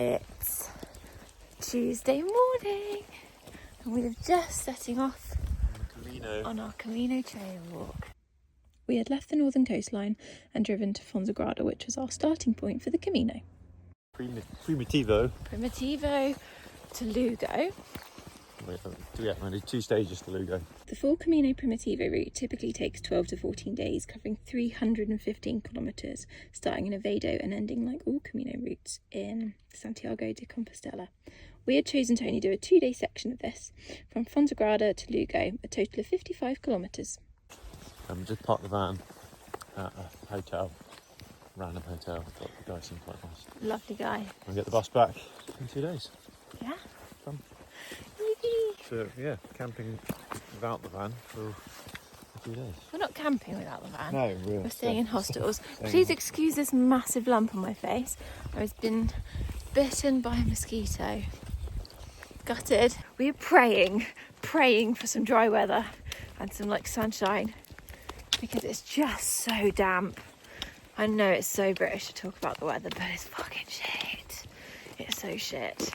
It's Tuesday morning and we are just setting off on our Camino trail walk. We had left the northern coastline and driven to Fonsagrada, which was our starting point for the Camino. Primitivo to Lugo. Only 2 stages to Lugo. The full Camino Primitivo route typically takes 12 to 14 days, covering 315 kilometres, starting in Oviedo and ending, like all Camino routes, in Santiago de Compostela. We had chosen to only do a 2-day section of this, from Fonsagrada to Lugo, a total of 55 kilometres. Just parked the van at a hotel, random hotel. The guy seemed quite nice. Lovely guy. We'll get the bus back in 2 days. Yeah. Fun. So yeah, camping without the van for 2 days. We're not camping without the van. No, we're staying in hostels. Please excuse this massive lump on my face. I've been bitten by a mosquito. Gutted. We're praying for some dry weather and some sunshine, because it's just so damp. I know it's so British to talk about the weather, but it's fucking shit. It's so shit.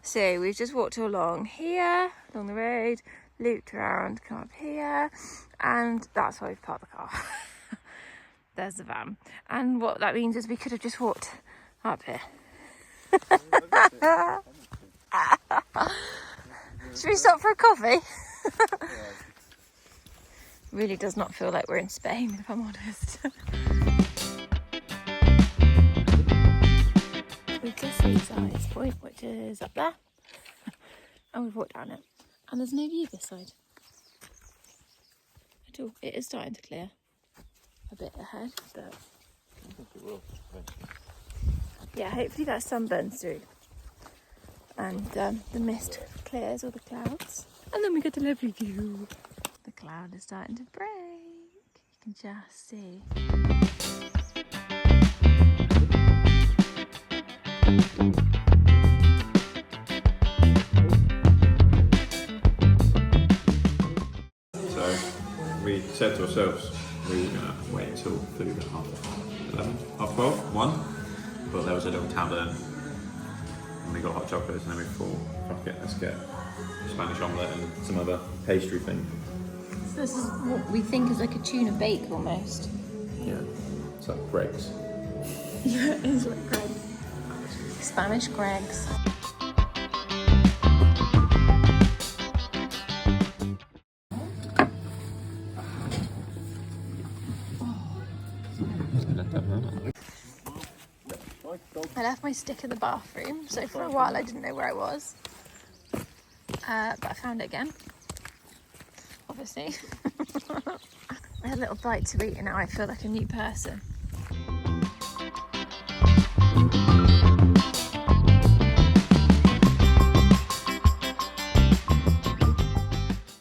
So we've just walked along here, along the road, looped around, come up here, and that's why we've parked the car. There's the van. And what that means is we could have just walked up here. Should we stop for a coffee? Really does not feel like we're in Spain, if I'm honest. We've just reached this point, which is up there, and we've walked down it, and there's no view this side at all. It is starting to clear a bit ahead, but I think it will eventually. Yeah, hopefully that sun burns through and the mist clears all the clouds, and then we get a lovely view. The cloud is starting to break, you can just see. So we said to ourselves we were going to wait until food at 11, half 12, 1, but there was a little tavern and we got hot chocolates, and then we thought, fuck it, let's get Spanish omelette and some other pastry thing. So this is what we think is like a tuna bake almost. Yeah, it's like Greg's. Yeah, it is like Greg's. Spanish Greg's. I left my stick in the bathroom, so for a while I didn't know where I was. But I found it again. Obviously. I had a little bite to eat and now I feel like a new person.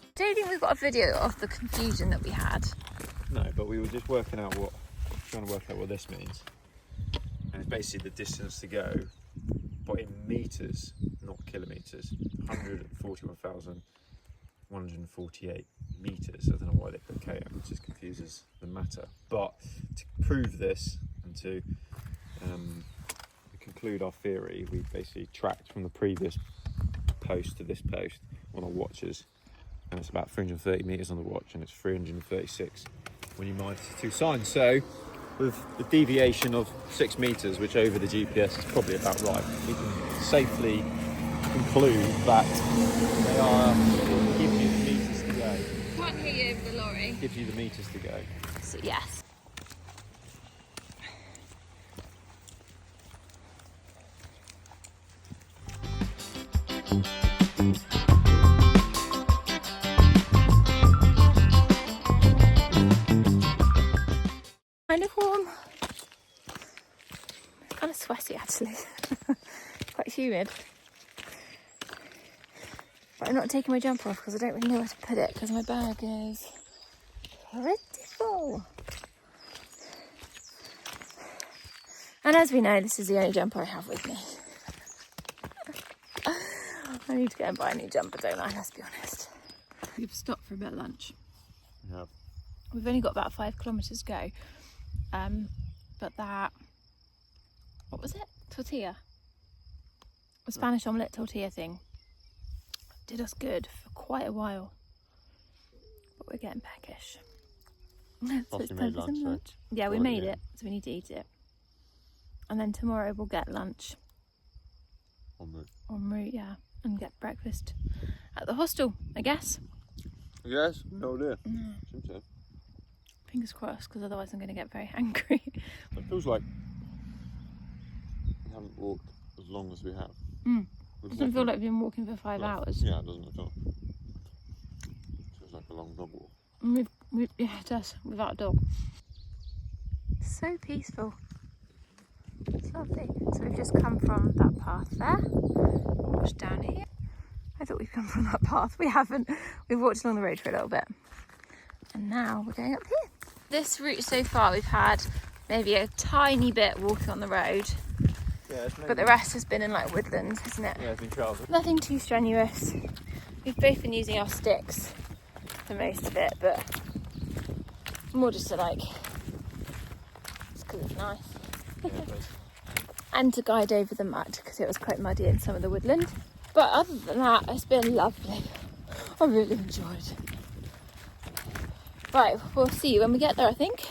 I don't think we've got a video of the confusion that we had. No, but we were just trying to work out what this means. And it's basically the distance to go, but in metres, not kilometres. 141,148 metres. I don't know why they put K on, it just confuses the matter. But to prove this and to conclude our theory, we basically tracked from the previous post to this post on our watches, and it's about 330 metres on the watch, and it's 336 when you minus the 2 signs. So with the deviation of 6 metres, which over the GPS is probably about right, we can safely conclude that they are giving you the metres to go. Can't hear you over the lorry. Gives you the metres to go. So yes. Kind of warm. It's kind of sweaty actually. Quite humid. But I'm not taking my jumper off because I don't really know where to put it because my bag is pretty full. And as we know, this is the only jumper I have with me. I need to go and buy a new jumper, don't I? Let's be honest. We've stopped for a bit of lunch. We have. We've only got about 5 kilometres to go. But that, what was it? Tortilla. Spanish omelette tortilla thing did us good for quite a while, but we're getting peckish. So it's time for some lunch. Yeah, we made it, so we need to eat it. And then tomorrow we'll get lunch. En route, yeah. And get breakfast at the hostel, I guess. Yes? No idea. No. Fingers crossed, because otherwise I'm going to get very angry. It feels like we haven't walked as long as we have. It doesn't feel like we've been walking for 5 hours. Yeah, it doesn't at all. It feels like a long dog walk. Yeah, it does, without a dog. So peaceful. It's lovely. So we've just come from that path there. Watch down here. I thought we'd come from that path. We haven't. We've walked along the road for a little bit. And now we're going up here. This route so far, we've had maybe a tiny bit walking on the road. Yeah, but the rest has been in like woodlands, hasn't it? Yeah, it's been travelling. Nothing too strenuous. We've both been using our sticks for most of it, but more just to like, it's because it's nice. Yeah, and to guide over the mud because it was quite muddy in some of the woodland. But other than that, it's been lovely. I really enjoyed it. Right, we'll see you when we get there, I think.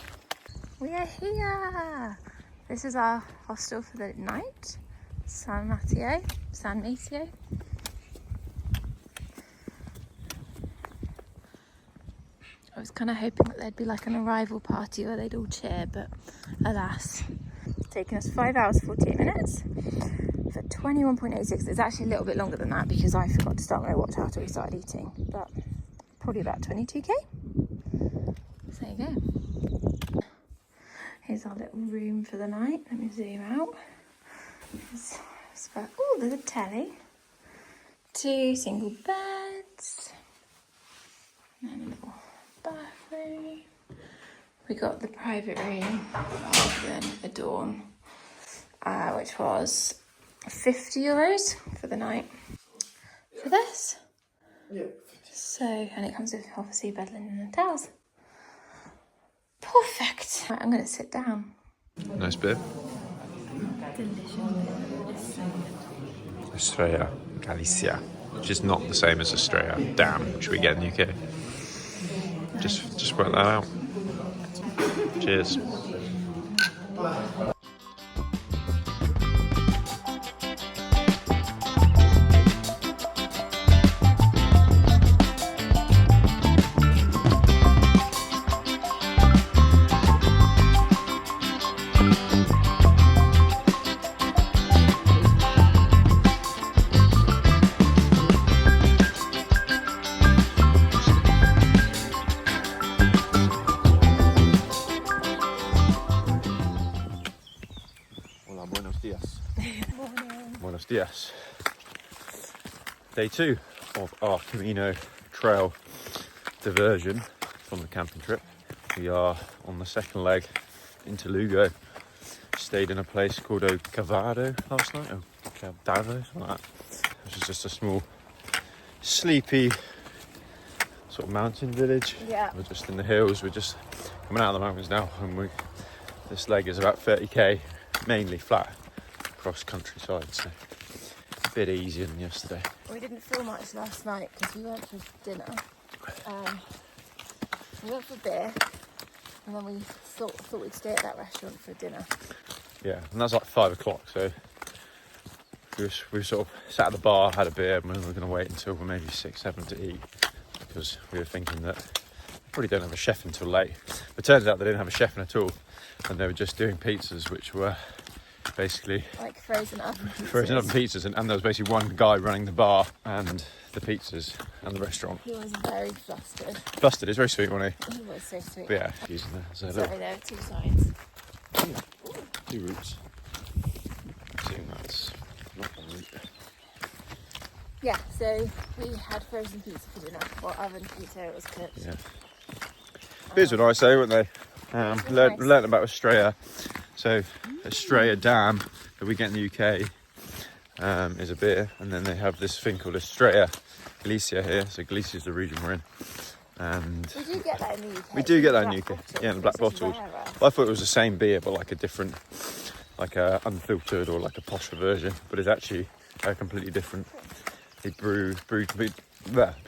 We are here. This is our hostel for the night. San Mateo. I was kind of hoping that there'd be like an arrival party where they'd all cheer, but alas. It's taken us 5 hours, 48 minutes for 21.86. It's actually a little bit longer than that because I forgot to start my watch after we started eating, but probably about 22k. So there you go. Here's our little room for the night. Let me zoom out. Oh, there's a telly. 2 single beds. And then a little bathroom. We got the private room rather than a dorm, which was €50 for the night for this. Yeah. So, and it comes with obviously bed linen and towels. Perfect. Right, I'm going to sit down. Nice beer. Delicious. Estrella Galicia, which is not the same as Estrella Dam, which we get in the UK. Just work that out. Cheers. Buenos dias. Day 2 of our Camino trail diversion from the camping trip. We are on the second leg into Lugo. Stayed in a place called Ocavado last night, Ocavado, something like that. Which is just a small, sleepy sort of mountain village. Yeah. We're just in the hills. We're just coming out of the mountains now, and this leg is about 30k, mainly flat across countryside, so a bit easier than yesterday. We didn't film much last night because we went for dinner. We went for beer, and then we thought we'd stay at that restaurant for dinner. Yeah, and that's like 5 o'clock, so we sort of sat at the bar, had a beer, and we were going to wait until maybe 6, 7 to eat, because we were thinking that we probably don't have a chef until late. But it turns out they didn't have a chef at all, and they were just doing pizzas, which were basically like frozen oven pizzas, and there was basically one guy running the bar and the pizzas and the restaurant. He was very flustered. Flustered, he's very sweet, wasn't he? He was so sweet. But yeah, using there. So sorry, there are 2 signs. 2 routes. Assuming that's not one route. Yeah, so we had frozen pizza for dinner, or oven pizza, it was cooked. Yeah. Beers were nice though, weren't they? Learned about Estrella. So Estrella Dam that we get in the UK is a beer, and then they have this thing called Estrella Galicia here. So Galicia is the region we're in, and we do get that in the UK. We do get that in the UK. Yeah, in the black bottles. Well, I thought it was the same beer, but like a different, like a unfiltered or like a posher version. But it's actually completely different. They brewed completely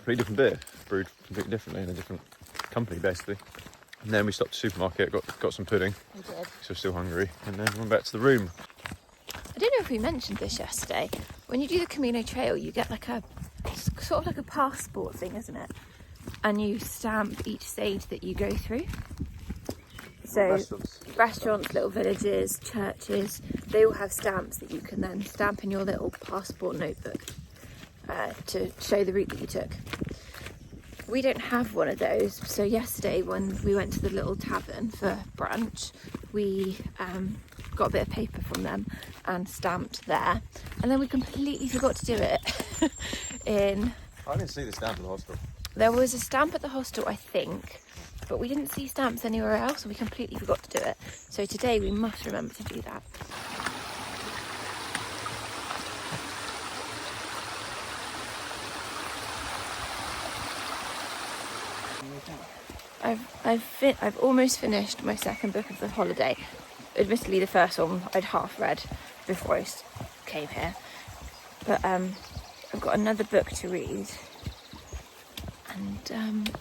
different beer, brewed completely differently in a different company basically. And then we stopped at the supermarket, got some pudding. We did. So we're still hungry, and then went back to the room. I don't know if we mentioned this yesterday. When you do the Camino Trail, you get like a sort of like a passport thing, isn't it? And you stamp each stage that you go through. So restaurants, little villages, churches, they all have stamps that you can then stamp in your little passport notebook to show the route that you took. We don't have one of those, so yesterday when we went to the little tavern for brunch, we got a bit of paper from them and stamped there, and then we completely forgot to do it I didn't see the stamp at the hostel. There was a stamp at the hostel, I think, but we didn't see stamps anywhere else, and we completely forgot to do it. So today we must remember to do that. I've almost finished my second book of the holiday. Admittedly, the first one I'd half read before I came here, but I've got another book to read, and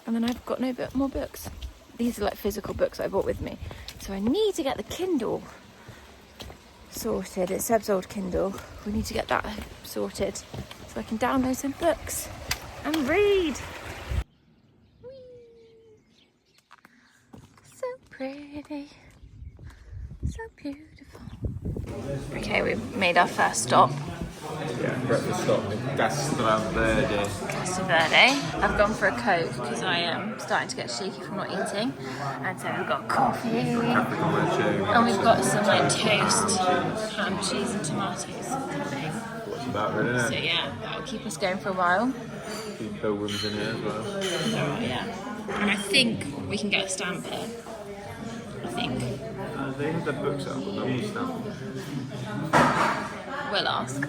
then I've got no more books. These are like physical books I brought with me, so I need to get the Kindle sorted. It's Seb's old Kindle. We need to get that sorted so I can download some books and read. So pretty, so beautiful. Okay, we've made our first stop. Yeah, breakfast stop in Verde. I've gone for a Coke because I am starting to get shaky from not eating, and so we've got coffee and we've got some like toast, ham, cheese and tomatoes coming. What's about really, isn't So it? yeah, that will keep us going for a while. Few pilgrims in here as well. Yeah, and I think we can get a stamp here. I think. They have their books out, but no one's stamped. We'll ask.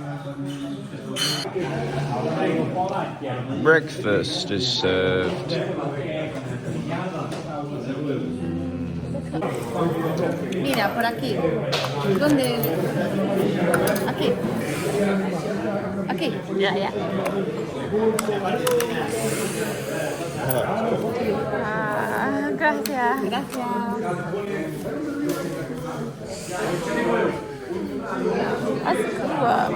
Breakfast is served. Mira, por aquí. ¿Dónde? Aquí. Aquí. Yeah. Gracias. That's cool.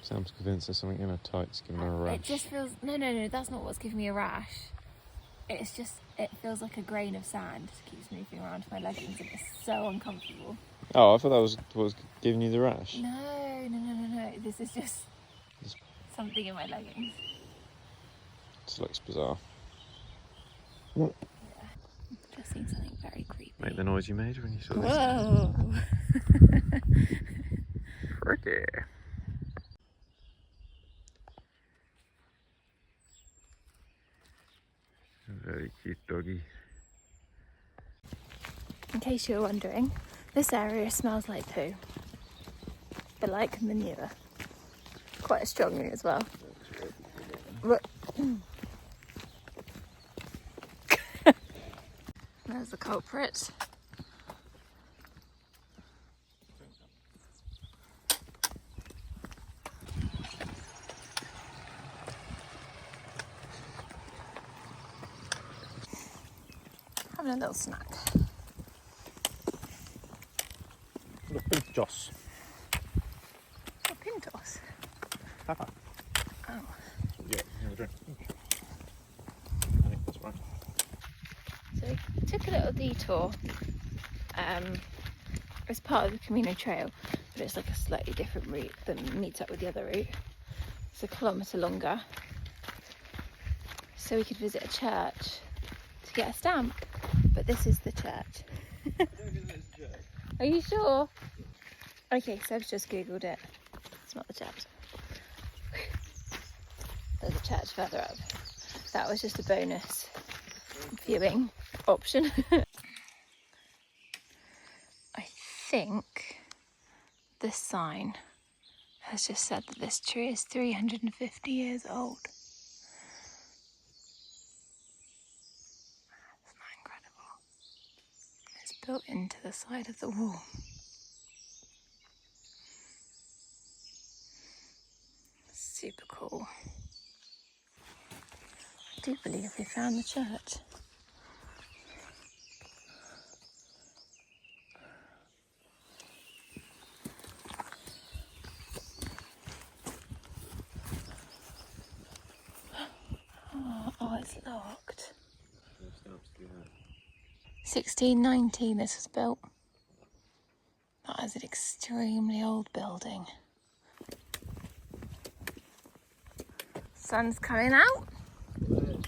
Sam's convinced there's something in her tights giving her a rash. It just feels... No, that's not what's giving me a rash. It feels like a grain of sand just keeps moving around my leggings, and it's so uncomfortable. Oh, I thought that was what was giving you the rash. No. This is just something in my leggings. This looks bizarre. Yeah. Just seen something very creepy. Make the noise you made when you saw this. Whoa! Pretty. Very cute doggy. In case you were wondering, this area smells like poo, but like manure. Quite strongly as well. There's the culprit. Having a little snack. Pinchos. Oh, pintos. Papa. Oh. Yeah, have a drink. I think that's right. So we took a little detour as part of the Camino Trail, but it's like a slightly different route that meets up with the other route. It's a kilometre longer, so we could visit a church to get a stamp, but this is the church. Are you sure? Okay, Seb's just googled it. It's not the church. There's a church further up. That was just a bonus viewing option. I think this sign has just said that this tree is 350 years old. Isn't that incredible? It's built into the side of the wall. beautiful. I do believe we found the church. Oh, it's locked. 1619 this was built. That is an extremely old building. Sun's coming out. Woohoo!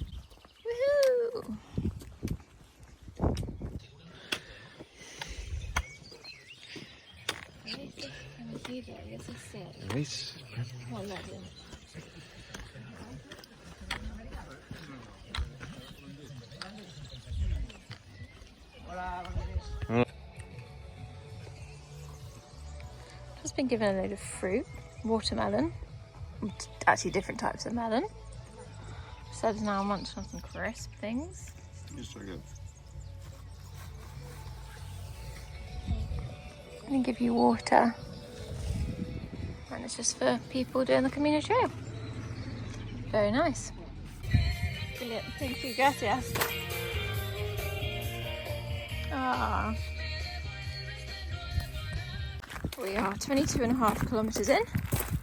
Nice. Just been given a load of fruit, watermelon, actually different types of melon. Seb's now munching on some crisp things. It's so good. I'm going to give you water. And it's just for people doing the Camino Trail. Very nice. Brilliant. Thank you. Gracias. Ah. We are 22.5 kilometres in.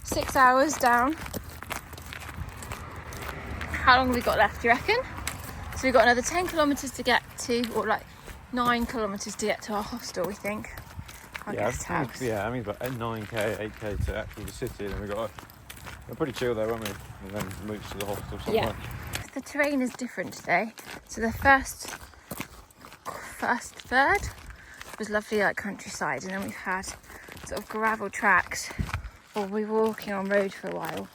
6 hours down. How long have we got left, do you reckon? So we've got another 10 kilometres to get to, or like 9 kilometres to get to our hostel, we think. Our guest house. Yeah, I mean, about 9k, 8k to actually the city, and then we're pretty chill there, weren't we? And then move to the hostel somewhere. Yeah. The terrain is different today. So the first third was lovely, like countryside, and then we've had sort of gravel tracks, or we were walking on road for a while.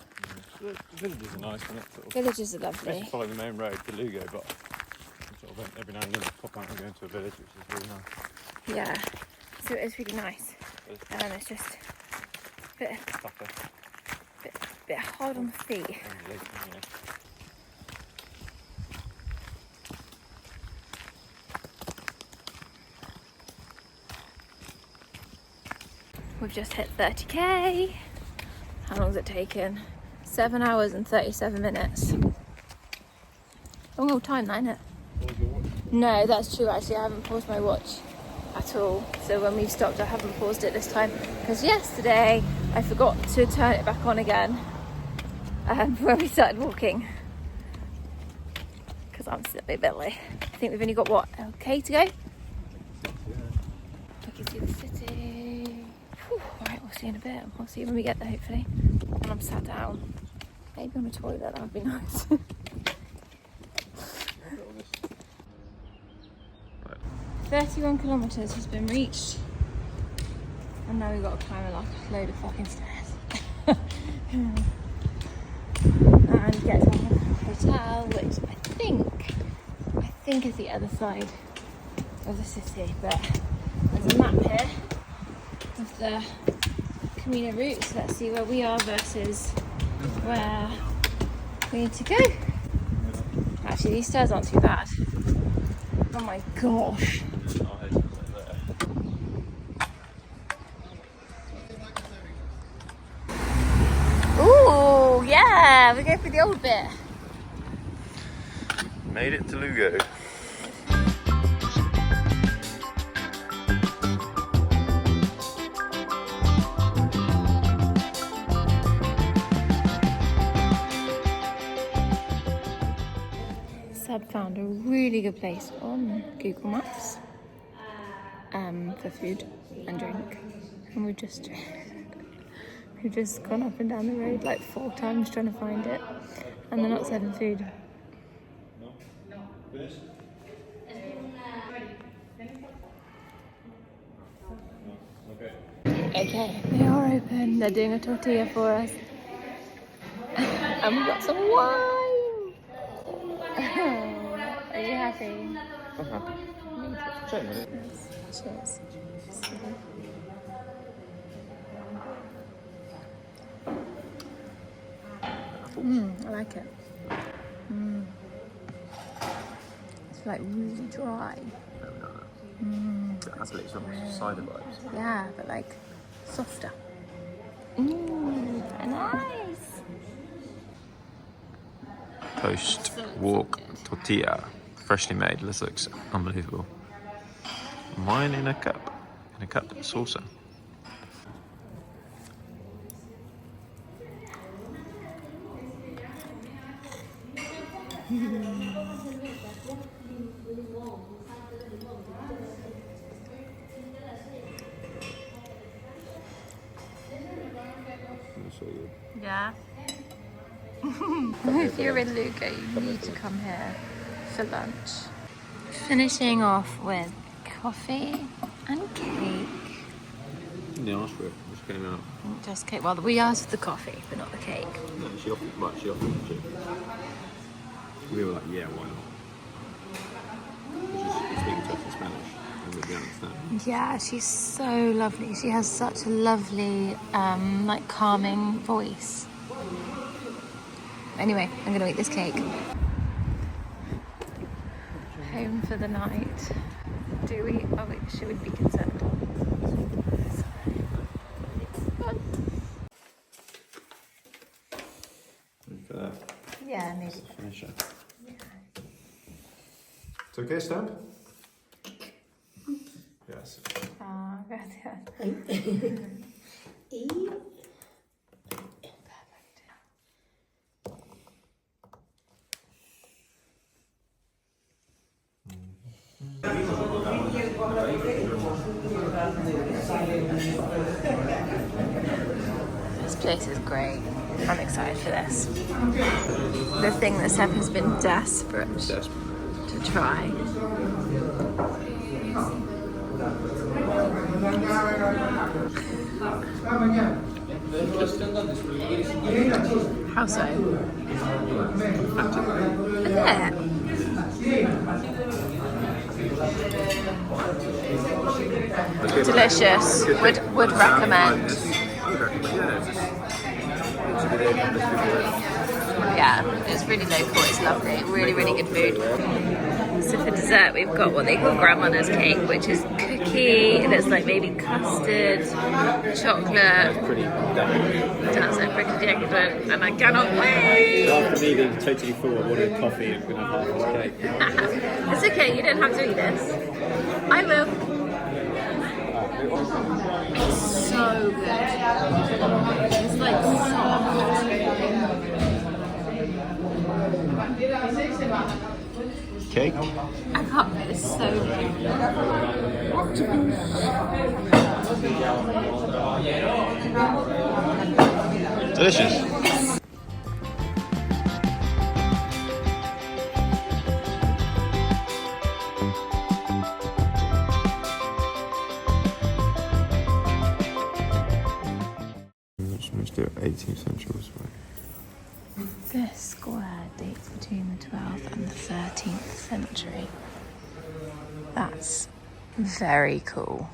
The villages are nice, isn't it? Sort of, villages are lovely. basically following the main road to Lugo, but sort of every now and then pop out and go into a village, which is really nice. Yeah, so it is really nice. It's just a bit hard on the feet. We've just hit 30k. How long has it taken? 7 hours and 37 minutes. Long old time, that, isn't it? No, that's true actually. I haven't paused my watch at all. So when we've stopped, I haven't paused it this time. Because yesterday, I forgot to turn it back on again when we started walking. Because I'm still a bit belly. I think we've only got, what, a K to go? We can see the city. Whew, right, we'll see in a bit. We'll see when we get there, hopefully. And I'm sat down. Maybe on a toilet, that would be nice. 31 kilometres has been reached. And now we've got to climb a load of fucking stairs. And get to our hotel, which I think is the other side of the city. But there's a map here of the Camino route, so let's see where we are versus where we need to go. Actually, these stairs aren't too bad. Oh my gosh. Ooh, yeah, we go for the old bit. Made it to Lugo. Seb found a really good place on Google Maps for food and drink, and we've just gone up and down the road like 4 times trying to find it, and they're not serving food. Okay, they are open. They're doing a tortilla for us, and we've got some wine. Are you happy? Cheers. I like it. It's like really dry. It has like some cider vibes. Yeah, but like softer. Very nice. post-walk tortilla, freshly made. This looks unbelievable. Wine in a cup saucer. Yeah. If you're in Lugo, you need to come here for lunch. Finishing off with coffee and cake. Didn't ask for it, just came out. Just cake. Well, we asked for the coffee, but not the cake. No, she offered it. We were like, yeah, why not? Just speaking to us in Spanish, and we didn't understand. Yeah, she's so lovely. She has such a lovely, like calming voice. Anyway, I'm gonna eat this cake. Home for the night. Do we? Oh wait, should we be concerned? For that. Yeah, maybe. Finish it. It's okay, Stamp? Yes. Oh, gracias. This place is great. I'm excited for this. The thing that Seb has been desperate to try. How so? Is it? Delicious. Would recommend. Yeah, it's really local, it's lovely, really, really good food. So for dessert we've got what they call grandmother's cake, which is cookie, there's like maybe custard, chocolate. Pretty decadent. Does look pretty decadent, and I cannot wait! So after me being totally full, I wanted coffee and gonna have half this cake. It's okay, you don't have to eat this. I will. It's so good. It's like soft. Cake? I can't believe it's so good. Delicious. Let's do 18th century. This square dates between the 12th and the 13th century. That's very cool.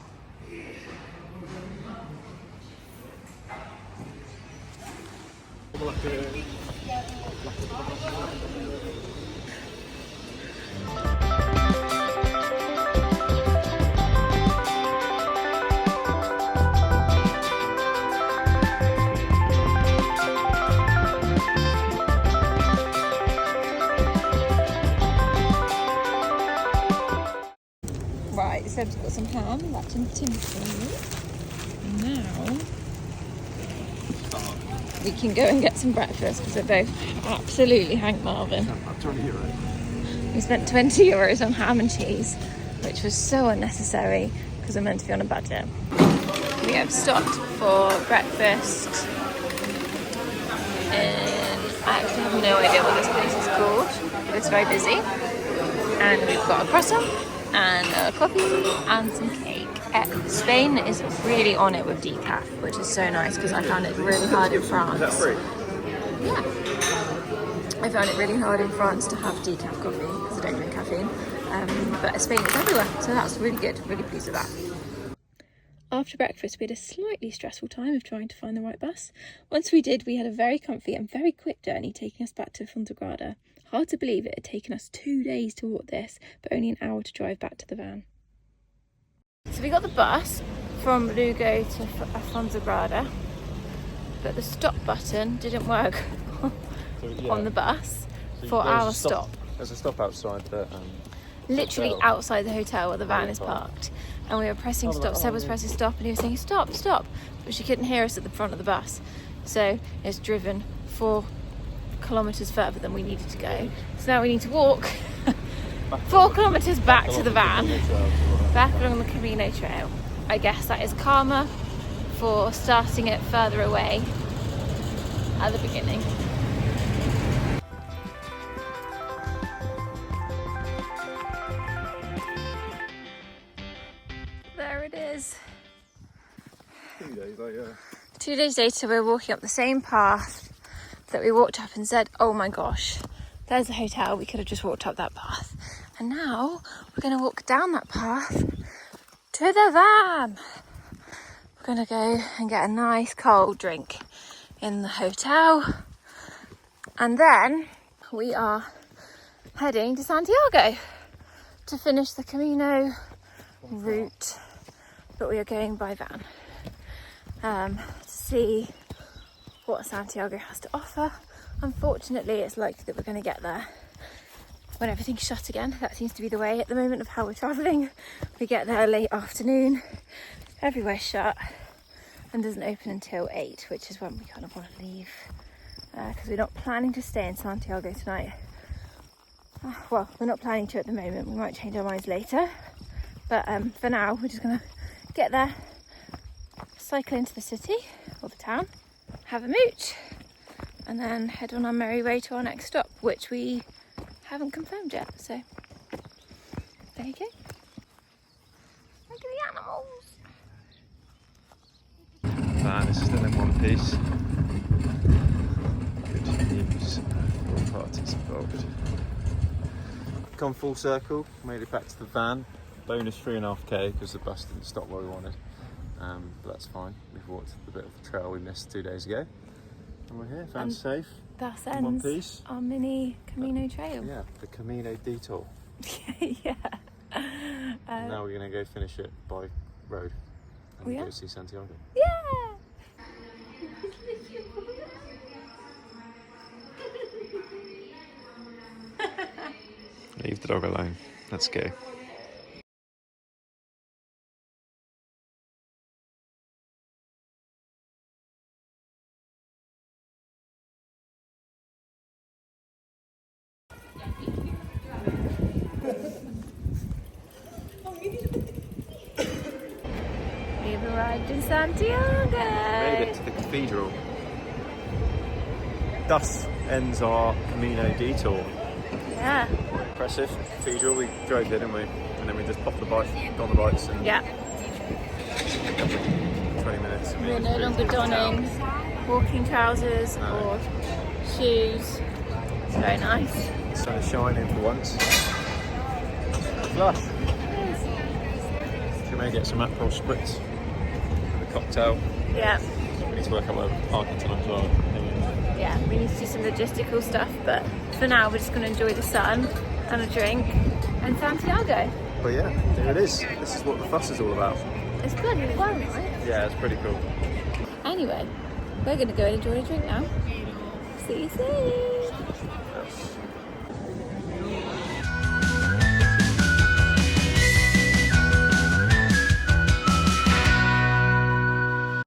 Right, Seb's got some ham, that's in tin for you. Now we can go and get some breakfast because they're both absolutely Hank Marvin. We spent €20 on ham and cheese, which was so unnecessary because we're meant to be on a budget. We have stopped for breakfast and I actually have no idea what this place is called. It's very busy. And we've got a croissant and a coffee and some cake. Spain is really on it with decaf, which is so nice because I found it really hard in France. Is that free? Yeah. I found it really hard in France to have decaf coffee because I don't drink caffeine. But Spain is everywhere, so that's really good. Really pleased with that. After breakfast, we had a slightly stressful time of trying to find the right bus. Once we did, we had a very comfy and very quick journey taking us back to A Fonsagrada. Hard to believe it had taken us 2 days to walk this, but only an hour to drive back to the van. So we got the bus from Lugo to A Fonsagrada, but the stop button didn't work on the bus. So for our stop. There's a stop outside the Literally hotel. outside the hotel where the van is parked. And we were pressing stop. Seb was pressing stop and he was saying, stop, stop. But she couldn't hear us at the front of the bus. So it's driven 4 kilometres further than we needed to go. So now we need to walk 4 kilometres back to the van. Back along the Camino Trail. I guess that is karma for starting it further away at the beginning. There it is. 2 days later. 2 days later, we're walking up the same path that we walked up and said, oh my gosh, there's a hotel. We could have just walked up that path. And now we're going to walk down that path to the van. We're going to go and get a nice cold drink in the hotel. And then we are heading to Santiago to finish the Camino route. But we are going by van to see what Santiago has to offer. Unfortunately, it's likely that we're going to get there when everything's shut again. That seems to be the way at the moment of how we're travelling. We get there late afternoon, everywhere's shut and doesn't open until 8, which is when we kind of want to leave because we're not planning to stay in Santiago tonight. Well, we're not planning to at the moment. We might change our minds later. But for now, we're just going to get there, cycle into the city or the town, have a mooch, and then head on our merry way to our next stop, which we haven't confirmed yet. So there you go. Look at the animals. Van is still in one piece. Good news for all parties involved. Gone full circle, made it back to the van. Bonus 3.5k because the bus didn't stop where we wanted. But that's fine. We've walked a bit of the trail we missed 2 days ago. And we're here, van's safe. That in one ends piece. our mini Camino Trail. Yeah, the Camino DETOUR. Yeah. And now we're going to go finish it by road. And go see Santiago. Yeah! Leave the dog alone. Let's go. We've arrived in Santiago! Made it to the cathedral. Thus ends our Camino DETOUR. Yeah. Impressive cathedral. We drove there, didn't we? And then we just popped the bike on the bikes and 20 minutes. We're no longer donning walking trousers or shoes. It's very nice. The sun is shining for once. Flush. We may get some Aperol spritz for the cocktail. Yeah. We need to work out where we're parking tonight as well. Yeah, we need to do some logistical stuff, but for now we're just going to enjoy the sun and a drink and Santiago. But yeah, there it is. This is what the fuss is all about. It's bloody fun, right? Yeah, it's pretty cool. Anyway, we're going to go and enjoy a drink now. See you soon.